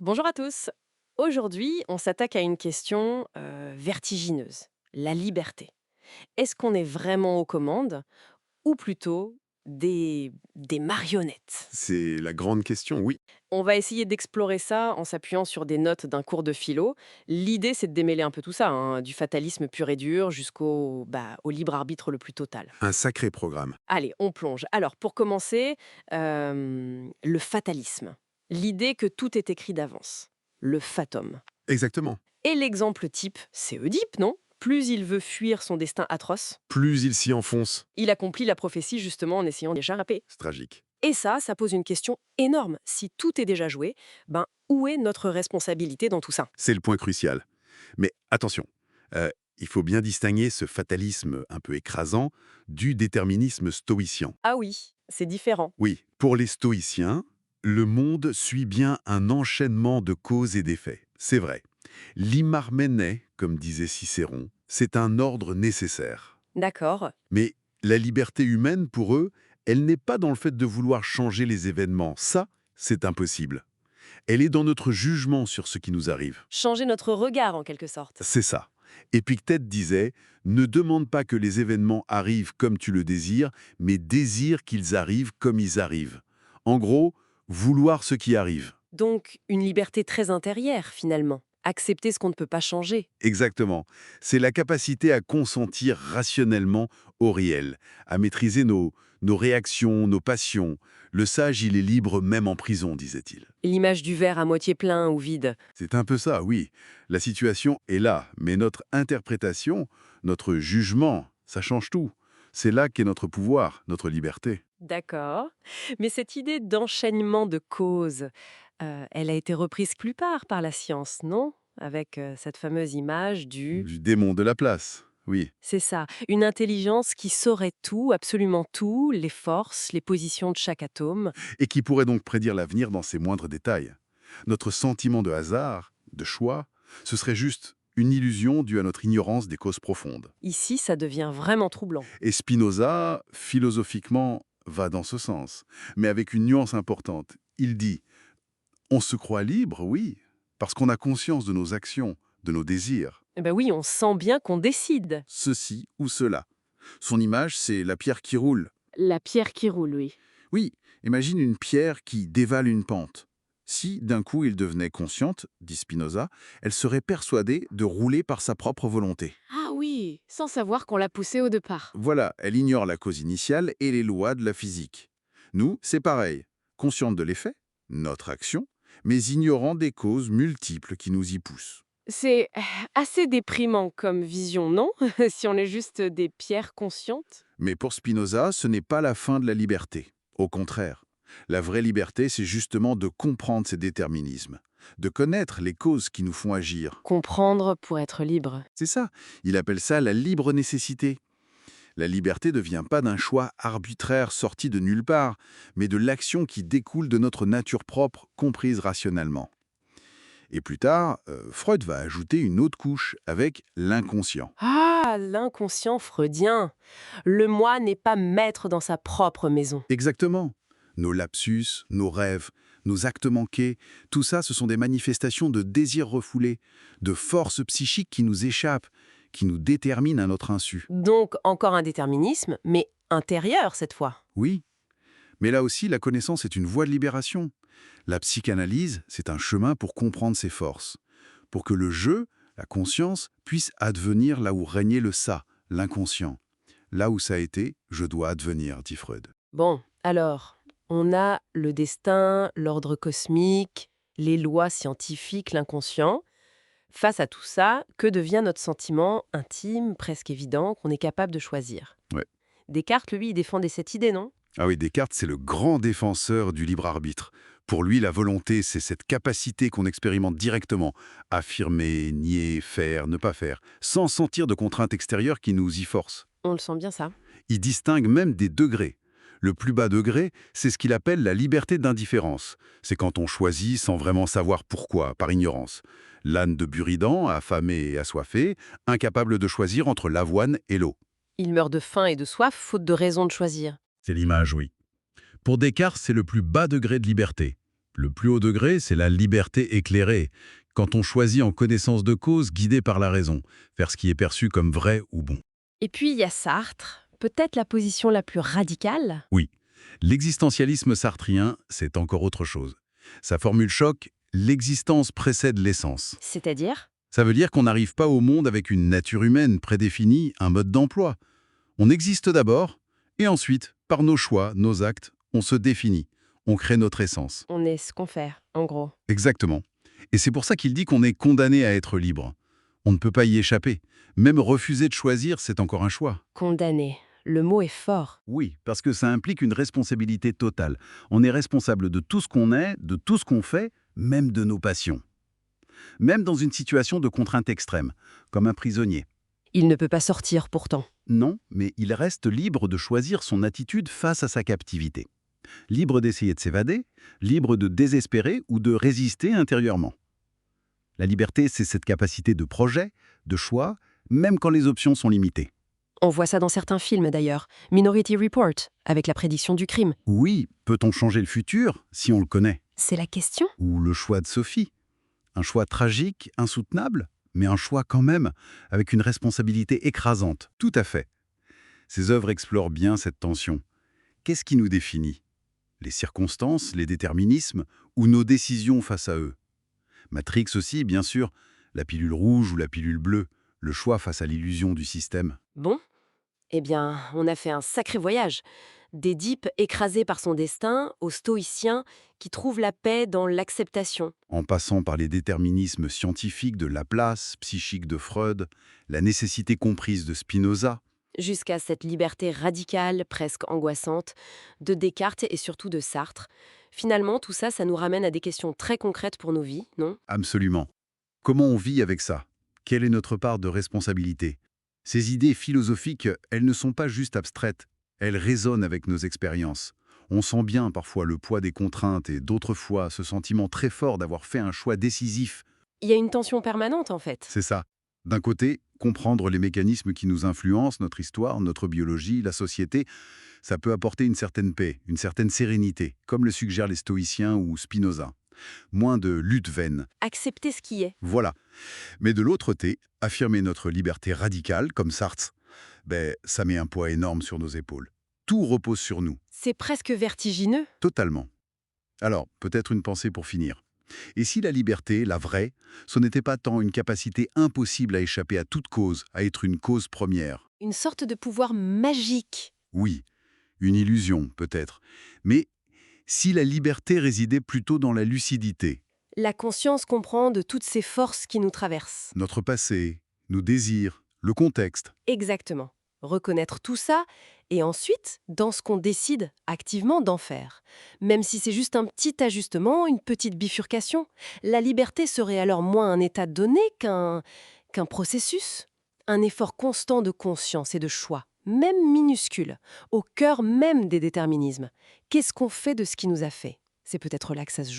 Bonjour à tous. Aujourd'hui, on s'attaque à une question vertigineuse, la liberté. Est-ce qu'on est vraiment aux commandes ou plutôt des marionnettes? C'est la grande question, oui. On va essayer d'explorer ça en s'appuyant sur des notes d'un cours de philo. L'idée, c'est de démêler un peu tout ça, hein, du fatalisme pur et dur jusqu'au au libre arbitre le plus total. Un sacré programme. Allez, on plonge. Alors, pour commencer, le fatalisme. L'idée que tout est écrit d'avance. Le fatum. Exactement. Et l'exemple type, c'est Oedipe, non? Plus il veut fuir son destin atroce, Plus il s'y enfonce, il accomplit la prophétie justement en essayant d'échapper. c'est tragique. Et ça pose une question énorme. Si tout est déjà joué, ben où est notre responsabilité dans tout ça? C'est le point crucial. Mais attention, euh, il faut bien distinguer ce fatalisme un peu écrasant du déterminisme stoïcien. Ah oui, c'est différent. Oui, pour les stoïciens, le monde suit bien un enchaînement de causes et d'effets. C'est vrai. L'imarménée, comme disait Cicéron, c'est un ordre nécessaire. D'accord. Mais la liberté humaine, pour eux, elle n'est pas dans le fait de vouloir changer les événements. Ça, c'est impossible. Elle est dans notre jugement sur ce qui nous arrive. Changer notre regard en quelque sorte. C'est ça. Épictète disait « Ne demande pas que les événements arrivent comme tu le désires, mais désire qu'ils arrivent comme ils arrivent. » En gros, vouloir ce qui arrive. Donc une liberté très intérieure finalement. Accepter ce qu'on ne peut pas changer. Exactement. C'est la capacité à consentir rationnellement au réel, à maîtriser nos réactions, nos passions. Le sage, il est libre même en prison, disait-il. L'image du verre à moitié plein ou vide. C'est un peu ça, oui. La situation est là, mais notre interprétation, notre jugement, ça change tout. C'est là qu'est notre pouvoir, notre liberté. D'accord. Mais cette idée d'enchaînement de causes, elle a été reprise plus tard par la science, non? Avec cette fameuse image du... Du démon de la place, oui. C'est ça, une intelligence qui saurait tout, absolument tout, les forces, les positions de chaque atome. Et qui pourrait donc prédire l'avenir dans ses moindres détails. Notre sentiment de hasard, de choix, ce serait juste une illusion due à notre ignorance des causes profondes. Ici, ça devient vraiment troublant. Et Spinoza, philosophiquement, va dans ce sens, mais avec une nuance importante. Il dit « On se croit libre, oui, parce qu'on a conscience de nos actions, de nos désirs, Eh ben oui, on sent bien qu'on décide. ceci ou cela. » Son image, c'est la pierre qui roule. La pierre qui roule, oui. Oui, imagine une pierre qui dévale une pente. Si, d'un coup, il devenait consciente, dit Spinoza, elle serait persuadée de rouler par sa propre volonté. Ah oui, sans savoir qu'on l'a poussé au départ. Voilà, elle ignore la cause initiale et les lois de la physique. Nous, c'est pareil. Consciente de l'effet, notre action, mais ignorant des causes multiples qui nous y poussent. C'est assez déprimant comme vision, non? Si on est juste des pierres conscientes. Mais pour Spinoza, ce n'est pas la fin de la liberté. Au contraire, la vraie liberté, c'est justement de comprendre ces déterminismes, de connaître les causes qui nous font agir. Comprendre pour être libre. C'est ça, il appelle ça la libre nécessité. La liberté ne vient pas d'un choix arbitraire sorti de nulle part, mais de l'action qui découle de notre nature propre, comprise rationnellement. Et plus tard, Freud va ajouter une autre couche avec l'inconscient. Ah, l'inconscient freudien. Le moi n'est pas maître dans sa propre maison. Exactement. Nos lapsus, nos rêves, nos actes manqués, tout ça, ce sont des manifestations de désirs refoulés, de forces psychiques qui nous échappent, qui nous déterminent à notre insu. Donc encore un déterminisme, mais intérieur cette fois. Oui, mais là aussi, la connaissance est une voie de libération. La psychanalyse, c'est un chemin pour comprendre ses forces, pour que le jeu, la conscience, puisse advenir là où régnait le ça, l'inconscient. Là où ça a été, je dois advenir, dit Freud. Bon, alors, on a le destin, l'ordre cosmique, les lois scientifiques, l'inconscient. Face à tout ça, que devient notre sentiment intime, presque évident, qu'on est capable de choisir? Ouais. Descartes, lui, il défendait cette idée, non? Ah oui, Descartes, c'est le grand défenseur du libre arbitre. Pour lui, la volonté, c'est cette capacité qu'on expérimente directement. Affirmer, nier, faire, ne pas faire, sans sentir de contraintes extérieures qui nous y forcent. On le sent bien ça. Il distingue même des degrés. Le plus bas degré, c'est ce qu'il appelle la liberté d'indifférence. C'est quand on choisit sans vraiment savoir pourquoi, par ignorance. L'âne de Buridan, affamé et assoiffé, incapable de choisir entre l'avoine et l'eau. Il meurt de faim et de soif, faute de raison de choisir. C'est l'image, oui. Pour Descartes, c'est le plus bas degré de liberté. Le plus haut degré, c'est la liberté éclairée, quand on choisit en connaissance de cause, guidé par la raison, faire ce qui est perçu comme vrai ou bon. Et puis il y a Sartre, peut-être la position la plus radicale. Oui, l'existentialisme sartrien, c'est encore autre chose. Sa formule choc, l'existence précède l'essence. C'est-à-dire? Ça veut dire qu'on n'arrive pas au monde avec une nature humaine prédéfinie, un mode d'emploi. On existe d'abord, et ensuite, par nos choix, nos actes, on se définit. On crée notre essence. On est ce qu'on fait, en gros. Exactement. Et c'est pour ça qu'il dit qu'on est condamné à être libre. On ne peut pas y échapper. Même refuser de choisir, c'est encore un choix. Condamné. Le mot est fort. Oui, parce que ça implique une responsabilité totale. On est responsable de tout ce qu'on est, de tout ce qu'on fait, même de nos passions. Même dans une situation de contrainte extrême, comme un prisonnier. Il ne peut pas sortir pourtant. Non, mais il reste libre de choisir son attitude face à sa captivité. Libre d'essayer de s'évader, libre de désespérer ou de résister intérieurement. La liberté, c'est cette capacité de projet, de choix, même quand les options sont limitées. On voit ça dans certains films d'ailleurs. Minority Report, avec la prédiction du crime. Oui, peut-on changer le futur si on le connaît? C'est la question? Ou le choix de Sophie. Un choix tragique, insoutenable, mais un choix quand même, avec une responsabilité écrasante. Tout à fait. Ces œuvres explorent bien cette tension. Qu'est-ce qui nous définit? Les circonstances, les déterminismes, ou nos décisions face à eux? Matrix aussi, bien sûr, la pilule rouge ou la pilule bleue, le choix face à l'illusion du système. Bon, eh bien, on a fait un sacré voyage. D'Édipe écrasé par son destin, aux stoïciens qui trouvent la paix dans l'acceptation. En passant par les déterminismes scientifiques de Laplace, psychiques de Freud, la nécessité comprise de Spinoza. Jusqu'à cette liberté radicale, presque angoissante, de Descartes et surtout de Sartre. Finalement, tout ça, ça nous ramène à des questions très concrètes pour nos vies, non? Absolument. Comment on vit avec ça? Quelle est notre part de responsabilité? Ces idées philosophiques, elles ne sont pas juste abstraites, elles résonnent avec nos expériences. On sent bien parfois le poids des contraintes et d'autres fois ce sentiment très fort d'avoir fait un choix décisif. Il y a une tension permanente, en fait. C'est ça. D'un côté, comprendre les mécanismes qui nous influencent, notre histoire, notre biologie, la société, ça peut apporter une certaine paix, une certaine sérénité, comme le suggèrent les stoïciens ou Spinoza. Moins de lutte vaine. Accepter ce qui est. Voilà. Mais de l'autre côté, affirmer notre liberté radicale, comme Sartre, ça met un poids énorme sur nos épaules. Tout repose sur nous, C'est presque vertigineux. totalement. Alors, peut-être une pensée pour finir. Et si la liberté, la vraie, ce n'était pas tant une capacité impossible à échapper à toute cause, à être une cause première? Une sorte de pouvoir magique. Oui, une illusion, peut-être. Mais si la liberté résidait plutôt dans la lucidité, La conscience comprend de toutes ces forces qui nous traversent. notre passé, nos désirs, le contexte. Exactement. Reconnaître tout ça, et ensuite, dans ce qu'on décide activement d'en faire. Même si c'est juste un petit ajustement, une petite bifurcation, la liberté serait alors moins un état donné qu'un processus. Un effort constant de conscience et de choix, même minuscule, au cœur même des déterminismes. Qu'est-ce qu'on fait de ce qui nous a fait? C'est peut-être là que ça se joue.